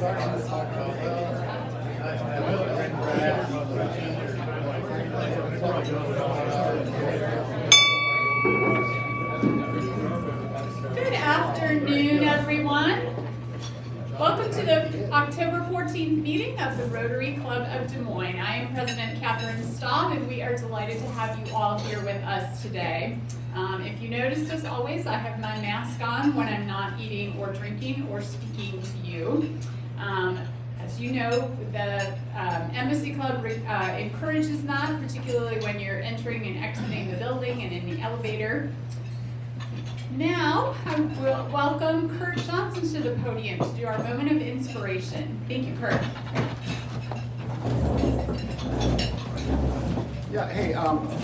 Good afternoon, everyone. Welcome to the October 14th meeting of the Rotary Club of Des Moines. I am President Catherine Staub, and we are delighted to have you all here with us today. If you noticed, as always, I have my mask on when I'm not eating or drinking or speaking to you. As you know, the Embassy Club encourages that, particularly when you're entering and exiting the building and in the elevator. Now, I will welcome Kurt Johnson to the podium to do our moment of inspiration. Thank you, Kurt. Yeah, hey, I'm going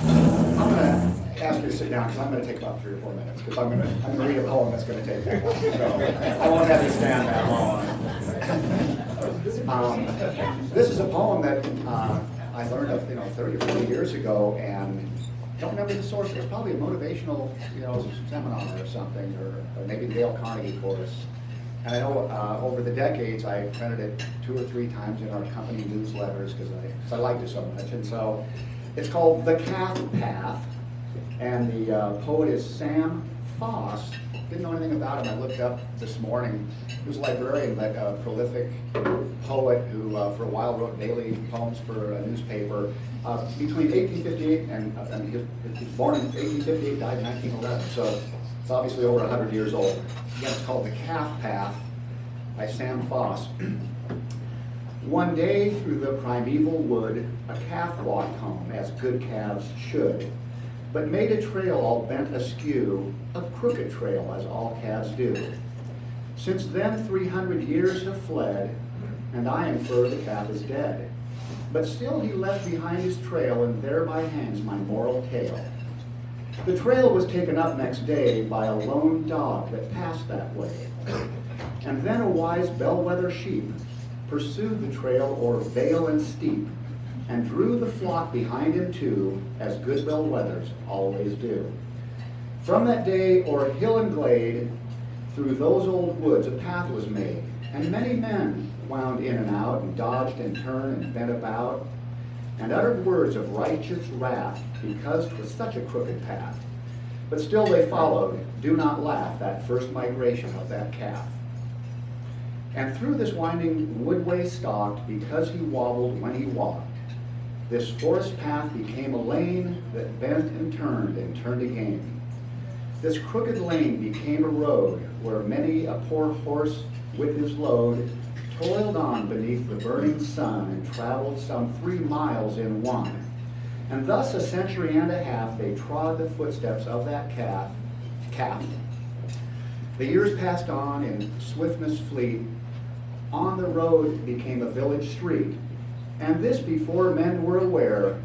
to ask you to sit down because I'm going to take about 3 or 4 minutes because I'm going to read a poem that's going to take that long. So I won't have you stand that long. This is a poem that I learned of 30 or 40 years ago, and I don't remember the source. It was probably a motivational seminar or something, or maybe the Dale Carnegie course. And I know over the decades I printed it 2 or 3 times in our company newsletters because I liked it so much. And so it's called The Calf Path, and the poet is Sam Foss. Didn't know anything about him. I looked up this morning. He was a librarian, but a prolific poet who for a while wrote daily poems for a newspaper. Between 1858 and he was born in 1858, died in 1911, so it's obviously over 100 years old. Again, it's called The Calf Path by Sam Foss. One day through the primeval wood, a calf walked home, as good calves should, but made a trail all bent askew, a crooked trail, as all calves do. Since then 300 years have fled, and I infer the calf is dead. But still he left behind his trail, and thereby hangs my moral tale. The trail was taken up next day by a lone dog that passed that way. And then a wise bellwether sheep pursued the trail o'er vale and steep, and drew the flock behind him too, as good bellwethers always do. From that day o'er hill and glade, through those old woods a path was made, and many men wound in and out, and dodged and turned and bent about, and uttered words of righteous wrath, because 'twas such a crooked path. But still they followed, do not laugh, that first migration of that calf. And through this winding woodway stalked, because he wobbled when he walked. This forest path became a lane that bent and turned again. This crooked lane became a road, where many a poor horse with his load toiled on beneath the burning sun, and traveled some 3 miles in one. And thus a century and a half they trod the footsteps of that calf. The years passed on in swiftness fleet. On the road became a village street, and this before men were aware,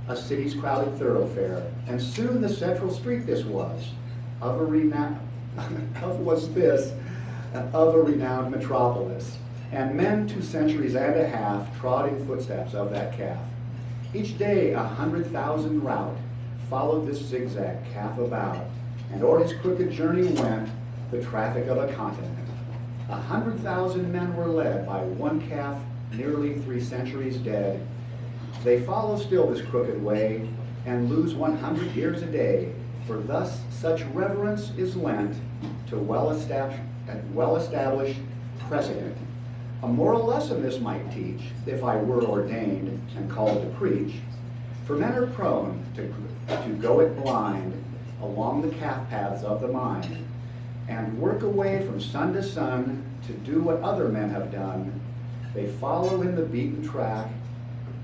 a city's crowded thoroughfare. And soon the central street this was, of a renowned metropolis. And men 2 centuries and a half trod in footsteps of that calf. Each day 100,000 rout followed this zigzag calf about, and o'er his crooked journey went the traffic of a continent. 100,000 men were led by one calf, nearly 3 centuries dead. They follow still this crooked way, and lose 100 years a day, for thus such reverence is lent to well-established precedent. A moral lesson this might teach, if I were ordained and called to preach. For men are prone to go it blind along the calf paths of the mind, and work away from sun to sun to do what other men have done. They follow in the beaten track,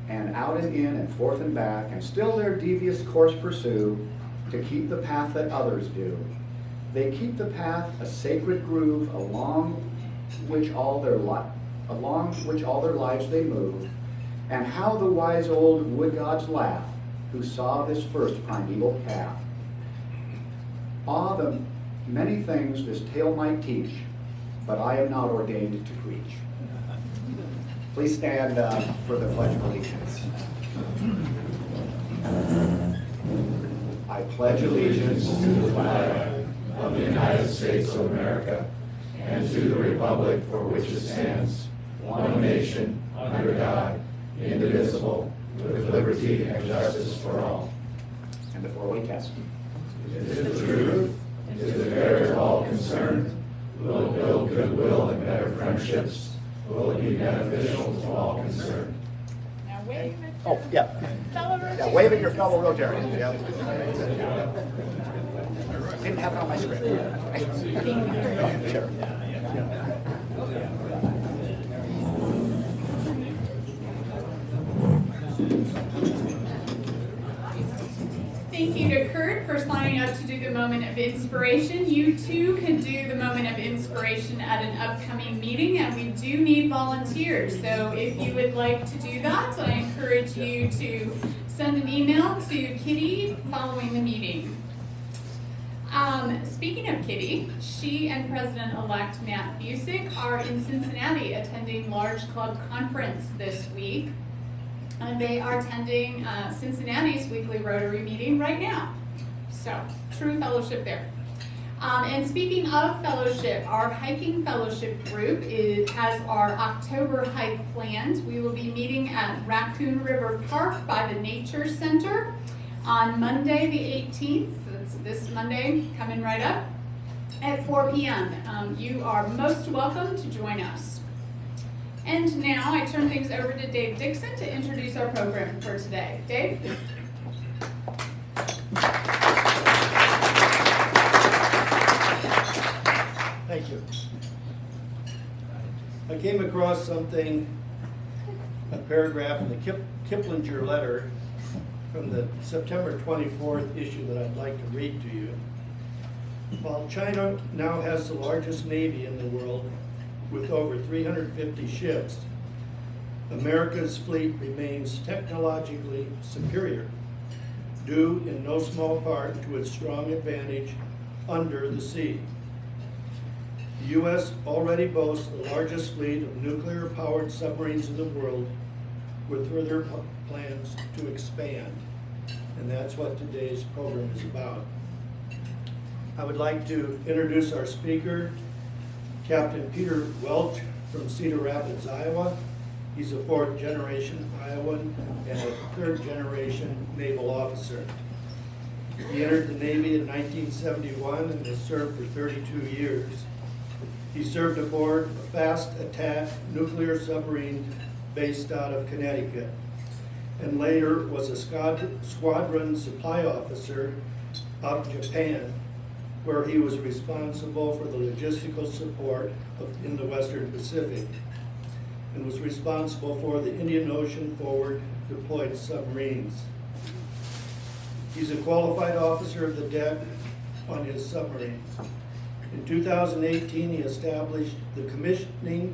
and out and in and forth and back, and still their devious course pursue, to keep the path that others do. They keep the path a sacred groove, along which all their lives they move. And how the wise old wood gods laugh, who saw this first primeval calf. Ah, the many things this tale might teach, but I am not ordained to preach. Please stand for the Pledge of Allegiance. I pledge allegiance to the flag of the United States of America and to the republic for which it stands, one nation, under God, indivisible, with liberty and justice for all. And before we cast. It is the truth, it is the fair to all concerned, will build goodwill and better friendships, will it be beneficial to all concerned. Now wave at Oh, yeah. fellow Yeah, Rotarians. wave at your fellow Rotarians. Yeah. Didn't have it on my script. Sure. Thank you to Kurt for signing up to do the moment of inspiration. You too can do the moment of inspiration at an upcoming meeting, and we do need volunteers. So if you would like to do that, I encourage you to send an email to Kitty following the meeting. Speaking of Kitty, she and President-elect Matt Busick are in Cincinnati attending Large Club Conference this week. They are attending Cincinnati's weekly Rotary meeting right now. So, true fellowship there. And speaking of fellowship, our hiking fellowship group has our October hike planned. We will be meeting at Raccoon River Park by the Nature Center on Monday the 18th. That's this Monday, coming right up, at 4 p.m. You are most welcome to join us. And now I turn things over to Dave Dixon to introduce our program for today. Dave? Thank you. I came across something, a paragraph in the Kiplinger letter from the September 24th issue that I'd like to read to you. While China now has the largest navy in the world with over 350 ships, America's fleet remains technologically superior, due in no small part to its strong advantage under the sea. The U.S. already boasts the largest fleet of nuclear-powered submarines in the world, with further plans to expand. And that's what today's program is about. I would like to introduce our speaker, Captain Peter Welch from Cedar Rapids, Iowa. He's a fourth-generation Iowan and a third-generation naval officer. He entered the Navy in 1971 and has served for 32 years. He served aboard a fast-attack nuclear submarine based out of Connecticut, and later was a squadron supply officer out of Japan, where he was responsible for the logistical support in the Western Pacific, and was responsible for the Indian Ocean forward deployed submarines. He's a qualified officer of the deck on his submarine. In 2018, he established the commissioning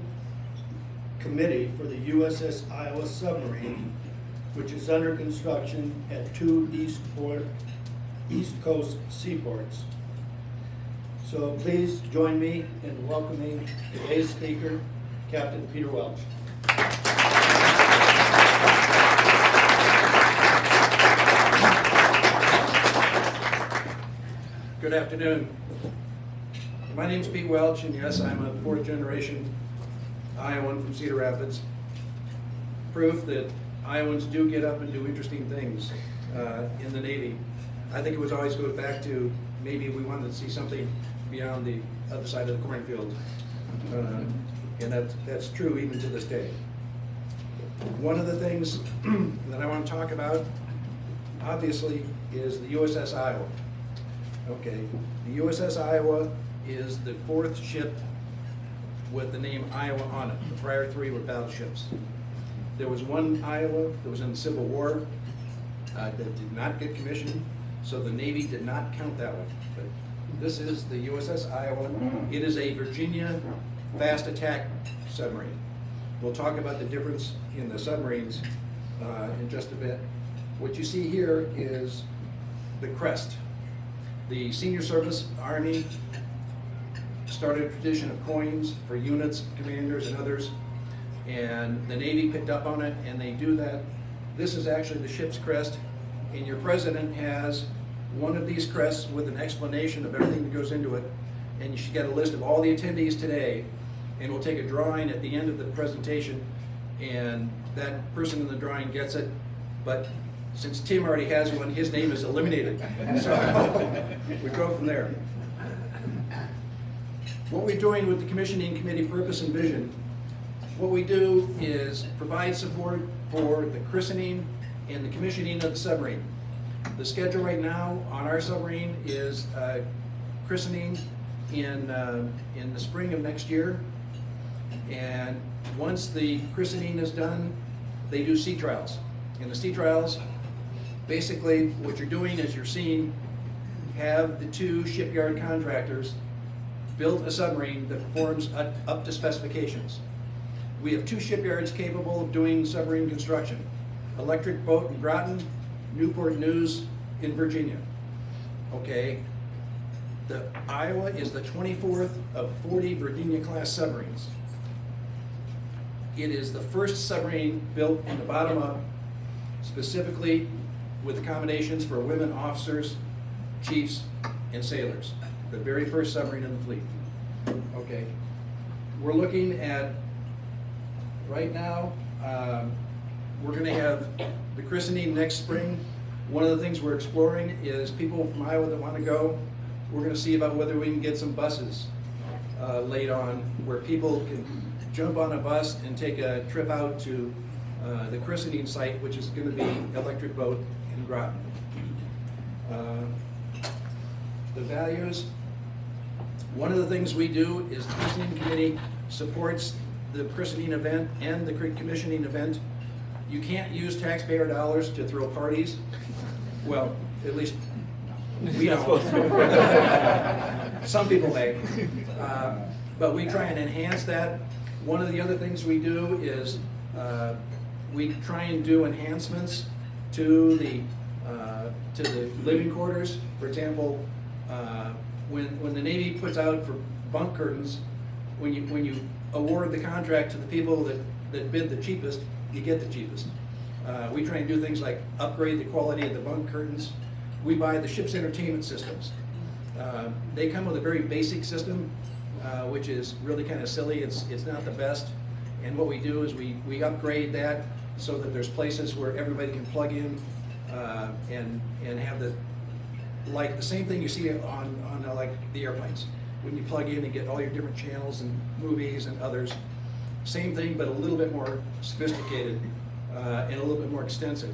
committee for the USS Iowa submarine, which is under construction at 2 East Coast seaports. So please join me in welcoming today's speaker, Captain Peter Welch. Good afternoon. My name's Pete Welch, and yes, I'm a fourth-generation Iowan from Cedar Rapids. Proof that Iowans do get up and do interesting things in the Navy. I think it was always goes back to maybe we wanted to see something beyond the other side of the cornfield, and that's true even to this day. One of the things that I want to talk about, obviously, is the USS Iowa. Okay, the USS Iowa is the fourth ship with the name Iowa on it. The prior three were battleships. There was one Iowa that was in the Civil War that did not get commissioned, so the Navy did not count that one. But this is the USS Iowa. It is a Virginia fast attack submarine. We'll talk about the difference in the submarines in just a bit. What you see here is the crest. The Senior Service Army started a tradition of coins for units, commanders, and others, and the Navy picked up on it, and they do that. This is actually the ship's crest, and your president has one of these crests with an explanation of everything that goes into it, and you should get a list of all the attendees today, and we'll take a drawing at the end of the presentation, and that person in the drawing gets it, but since Tim already has one, his name is eliminated. So we go from there. What we're doing with the commissioning committee purpose and vision, what we do is provide support for the christening and the commissioning of the submarine. The schedule right now on our submarine is christening in the spring of next year. And once the christening is done, they do sea trials. In the sea trials, basically what you're doing is you're seeing, have the two shipyard contractors build a submarine that performs up to specifications. We have two shipyards capable of doing submarine construction. Electric Boat in Groton, Newport News in Virginia. Okay, the Iowa is the 24th of 40 Virginia-class submarines. It is the first submarine built from the bottom up, specifically with accommodations for women officers, chiefs, and sailors. The very first submarine in the fleet. Okay, we're looking at, right now, we're gonna have the christening next spring. One of the things we're exploring is people from Iowa that wanna go. We're gonna see about whether we can get some buses laid on where people can jump on a bus and take a trip out to the christening site, which is gonna be Electric Boat in Groton. The values, one of the things we do is the christening committee supports the christening event and the commissioning event. You can't use taxpayer dollars to throw parties. Well, at least we don't. Some people may. But we try and enhance that. One of the other things we do is we try and do enhancements to the living quarters. For example, when the Navy puts out for bunk curtains, when you award the contract to the people that bid the cheapest, you get the cheapest. We try and do things like upgrade the quality of the bunk curtains. We buy the ship's entertainment systems. They come with a very basic system, which is really kind of silly. It's not the best. And what we do is we upgrade that so that there's places where everybody can plug in and have the same thing you see on like the airplanes. When you plug in and get all your different channels and movies and others. Same thing, but a little bit more sophisticated and a little bit more extensive.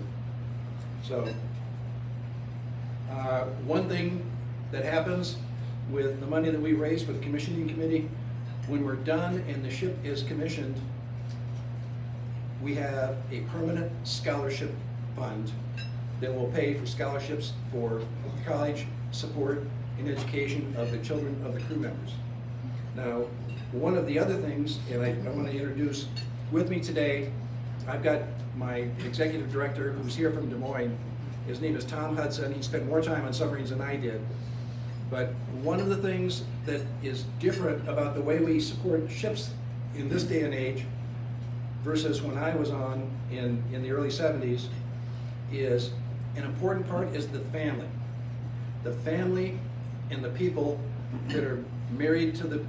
So one thing that happens with the money that we raise for the commissioning committee, when we're done and the ship is commissioned, we have a permanent scholarship fund that will pay for scholarships for college support and education of the children of the crew members. Now, one of the other things, and I want to introduce with me today, I've got my executive director who's here from Des Moines. His name is Tom Hudson. He spent more time on submarines than I did. But one of the things that is different about the way we support ships in this day and age versus when I was on in the early 70s is an important part is the family. The family and the people that are married to the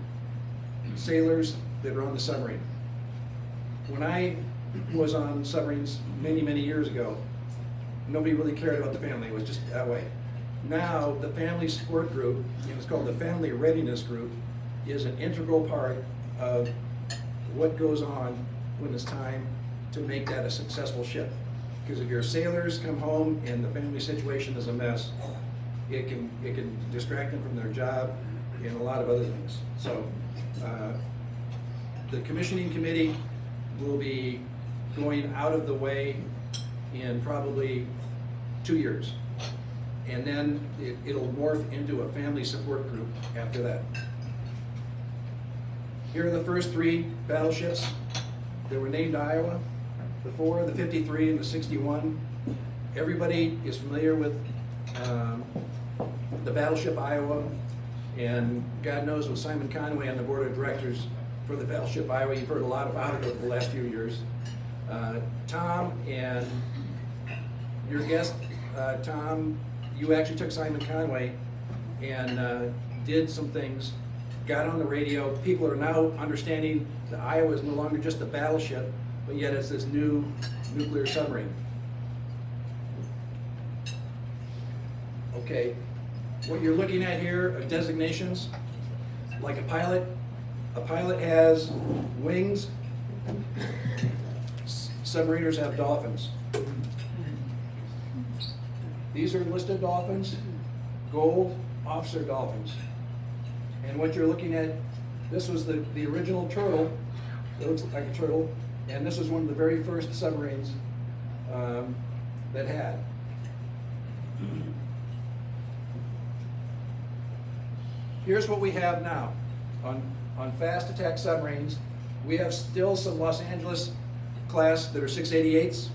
sailors that are on the submarine. When I was on submarines many, many years ago, nobody really cared about the family. It was just that way. Now, the family support group, it's called the Family Readiness Group, is an integral part of what goes on when it's time to make that a successful ship. Because if your sailors come home and the family situation is a mess, it can distract them from their job and a lot of other things. So the commissioning committee will be going out of the way in probably 2 years. And then it'll morph into a family support group after that. Here are the first 3 battleships that were named Iowa, the 4, the 53, and the 61. Everybody is familiar with the battleship Iowa, and God knows with Simon Conway on the board of directors for the battleship Iowa, you've heard a lot about it over the last few years. Tom and your guest, Tom, you actually took Simon Conway and did some things got on the radio. People are now understanding that Iowa is no longer just a battleship, but yet it's this new nuclear submarine. Okay, what you're looking at here are designations. Like a pilot has wings, submariners have dolphins. These are enlisted dolphins, gold officer dolphins. And what you're looking at, this was the original turtle. It looks like a turtle, and this was one of the very first submarines that had. Here's what we have now. On fast attack submarines, we have still some Los Angeles class that are 688s.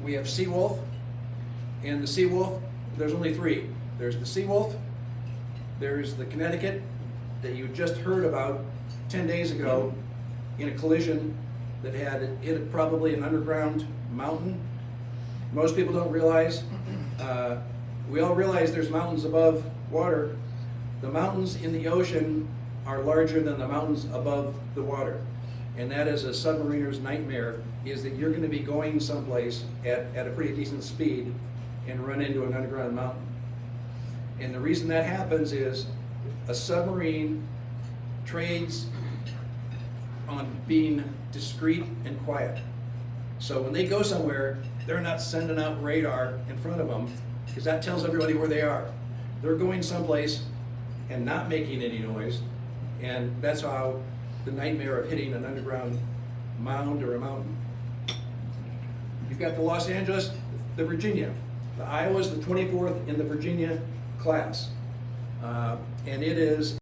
We have Seawolf, and the Seawolf, there's only three. There's the Seawolf, there's the Connecticut that you just heard about 10 days ago in a collision that had hit probably an underground mountain. Most people don't realize, we all realize there's mountains above water. The mountains in the ocean are larger than the mountains above the water. And that is a submariner's nightmare, is that you're gonna be going someplace at a pretty decent speed and run into an underground mountain. And the reason that happens is a submarine trades on being discreet and quiet. So when they go somewhere, they're not sending out radar in front of them, because that tells everybody where they are. They're going someplace and not making any noise, and that's how the nightmare of hitting an underground mound or a mountain. You've got the Los Angeles, the Virginia. The Iowa's the 24th in the Virginia class, and it is